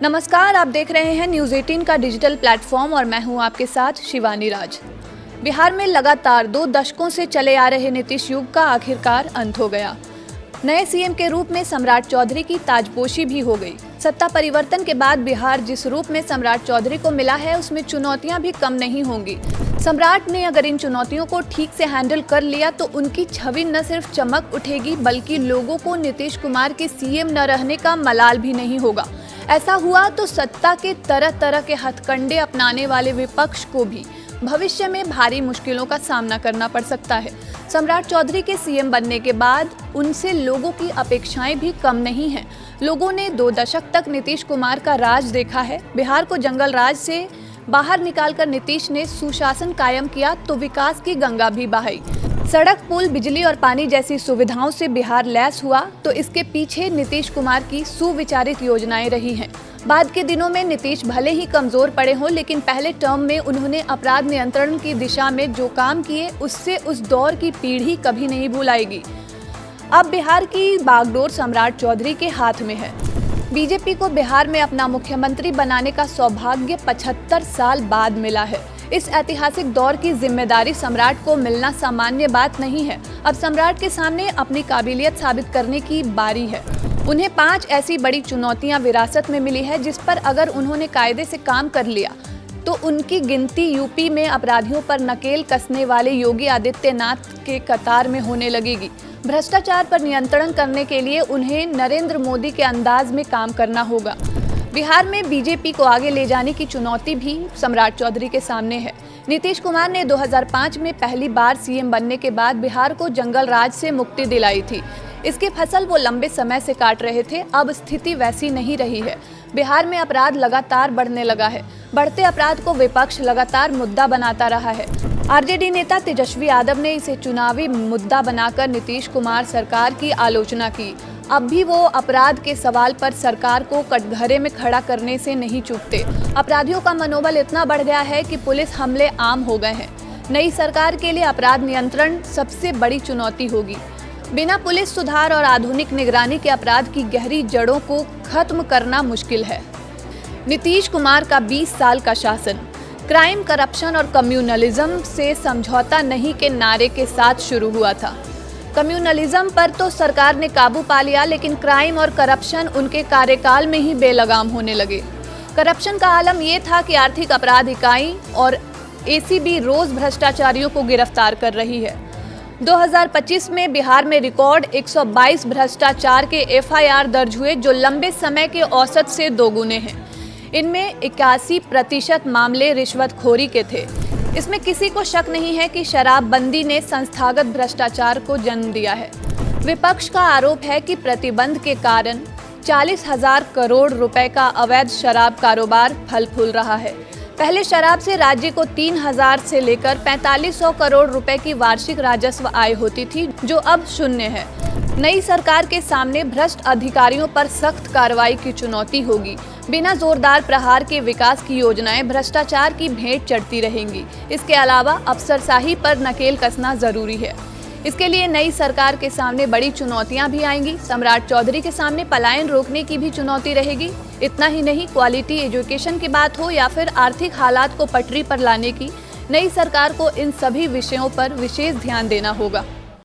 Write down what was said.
नमस्कार, आप देख रहे हैं न्यूज़ 18 का डिजिटल प्लेटफॉर्म और मैं हूं आपके साथ शिवानी राज। बिहार में लगातार 2 दशकों से चले आ रहे नीतीश युग का आखिरकार अंत हो गया। नए सीएम के रूप में सम्राट चौधरी की ताजपोशी भी हो गई। सत्ता परिवर्तन के बाद बिहार जिस रूप में सम्राट चौधरी को मिला है उसमें चुनौतियां भी कम नहीं होंगी। सम्राट ने अगर इन चुनौतियों को ठीक से हैंडल कर लिया तो उनकी छवि न सिर्फ चमक उठेगी बल्कि लोगों को नीतीश कुमार के सीएम न रहने का मलाल भी नहीं होगा। ऐसा हुआ तो सत्ता के तरह तरह के हथकंडे अपनाने वाले विपक्ष को भी भविष्य में भारी मुश्किलों का सामना करना पड़ सकता है। सम्राट चौधरी के सीएम बनने के बाद उनसे लोगों की अपेक्षाएं भी कम नहीं हैं। लोगों ने 2 दशक तक नीतीश कुमार का राज देखा है। बिहार को जंगल राज से बाहर निकालकर नीतीश ने सुशासन कायम किया तो विकास की गंगा भी बहाई। सड़क, पुल, बिजली और पानी जैसी सुविधाओं से बिहार लैस हुआ तो इसके पीछे नीतीश कुमार की सुविचारित योजनाएं रही हैं। बाद के दिनों में नीतीश भले ही कमजोर पड़े हों, लेकिन पहले टर्म में उन्होंने अपराध नियंत्रण की दिशा में जो काम किए उससे उस दौर की पीढ़ी कभी नहीं भुलाएगी। अब बिहार की बागडोर सम्राट चौधरी के हाथ में है। बीजेपी को बिहार में अपना मुख्यमंत्री बनाने का सौभाग्य 75 साल बाद मिला है। इस ऐतिहासिक दौर की जिम्मेदारी सम्राट को मिलना सामान्य बात नहीं है। अब सम्राट के सामने अपनी काबिलियत साबित करने की बारी है। उन्हें 5 ऐसी बड़ी चुनौतियां विरासत में मिली है जिस पर अगर उन्होंने कायदे से काम कर लिया तो उनकी गिनती यूपी में अपराधियों पर नकेल कसने वाले योगी आदित्यनाथ के कतार में होने लगेगी। भ्रष्टाचार पर नियंत्रण करने के लिए उन्हें नरेंद्र मोदी के अंदाज में काम करना होगा। बिहार में बीजेपी को आगे ले जाने की चुनौती भी सम्राट चौधरी के सामने है। नीतीश कुमार ने 2005 में पहली बार सीएम बनने के बाद बिहार को जंगल राज से मुक्ति दिलाई थी। इसकी फसल वो लंबे समय से काट रहे थे। अब स्थिति वैसी नहीं रही है। बिहार में अपराध लगातार बढ़ने लगा है। बढ़ते अपराध को विपक्ष लगातार मुद्दा बनाता रहा है। आरजेडी नेता तेजस्वी यादव ने इसे चुनावी मुद्दा बनाकर नीतीश कुमार सरकार की आलोचना की। अब भी वो अपराध के सवाल पर सरकार को कटघरे में खड़ा करने से नहीं चूकते। अपराधियों का मनोबल इतना बढ़ गया है कि पुलिस हमले आम हो गए हैं। नई सरकार के लिए अपराध नियंत्रण सबसे बड़ी चुनौती होगी। बिना पुलिस सुधार और आधुनिक निगरानी के अपराध की गहरी जड़ों को खत्म करना मुश्किल है। नीतीश कुमार का 20 साल का शासन क्राइम, करप्शन और कम्युनलिज्म से समझौता नहीं के नारे के साथ शुरू हुआ था। कम्युनलिज्म पर तो सरकार ने काबू पा लिया, लेकिन क्राइम और करप्शन उनके कार्यकाल में ही बेलगाम होने लगे। करप्शन का आलम ये था कि आर्थिक अपराध इकाई और एसीबी रोज भ्रष्टाचारियों को गिरफ्तार कर रही है। 2025 में बिहार में रिकॉर्ड 122 भ्रष्टाचार के एफआईआर दर्ज हुए, जो लंबे समय के औसत से दोगुने हैं। इनमें 81% मामले रिश्वतखोरी के थे। इसमें किसी को शक नहीं है कि शराबबंदी ने संस्थागत भ्रष्टाचार को जन्म दिया है। विपक्ष का आरोप है कि प्रतिबंध के कारण 40,000 करोड़ रुपए का अवैध शराब कारोबार फल फूल रहा है। पहले शराब से राज्य को 3,000 से लेकर 4500 करोड़ रुपए की वार्षिक राजस्व आय होती थी, जो अब शून्य है। नई सरकार के सामने भ्रष्ट अधिकारियों पर सख्त कार्रवाई की चुनौती होगी। बिना जोरदार प्रहार के विकास की योजनाएं भ्रष्टाचार की भेंट चढ़ती रहेंगी। इसके अलावा अफसरशाही पर नकेल कसना जरूरी है। इसके लिए नई सरकार के सामने बड़ी चुनौतियां भी आएंगी। सम्राट चौधरी के सामने पलायन रोकने की भी चुनौती रहेगी। इतना ही नहीं, क्वालिटी एजुकेशन की बात हो या फिर आर्थिक हालात को पटरी पर लाने की, नई सरकार को इन सभी विषयों पर विशेष ध्यान देना होगा।